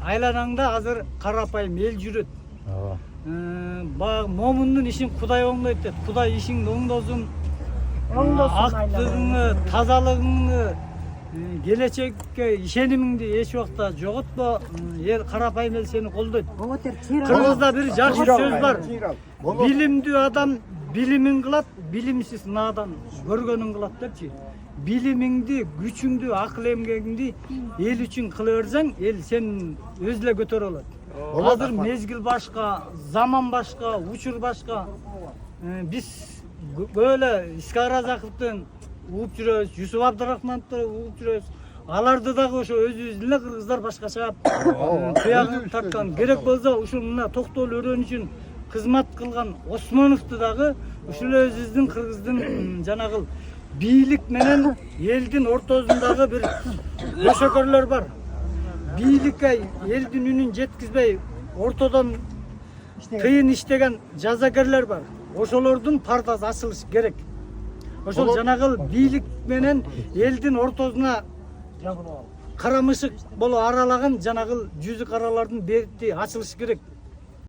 айланаңда азыр карапайым эл жүрөт. Момундун ишин Кудай оңдойт дейт. Кудай ишиңди оңдосун. Актыгыңды, тазалыгыңды, келечекке ишенимиңди эч убакта жоготпо. Эл карапайым эл сени колдойт. Кыргызда бир жакшы сөз бар. Билимдүү адам билимин кылат, билимсиз надан көргөнүн кылат депчи. Билимиңди, күчүңдү, акыл эмгегиңди эл үчүн кыла берсең, эл сени өзү эле көтөрө алат. Азыр мезгил башка, заман башка, учур башка. Биз böyle İskar Razаковдон угуп жүрөбүз, Юсуп Абдырахмановду угуп жүрөбүз. Аларды дагы ошо өзүбүздүн эле кыргыздар башкача туягын тарткан. Керек болсо ушул мына токтоол өрөөн үчүн кызмат кылган Осмоновду дагы ушул өзүбүздүн кыргыздын жанагы бийлик менен элдин ортосундагы бир көшөкөрлөр бар. Бийликке элдин үнүн жеткизбей ортодон кыйын иштеген жазакерлер бар. Ошолордун пардасы ачылыш керек. Ошол жанагыл бийлик менен элдин ортосуна карамышык боло аралаган жанагыл жүзүк аралардын бети ачылыш керек.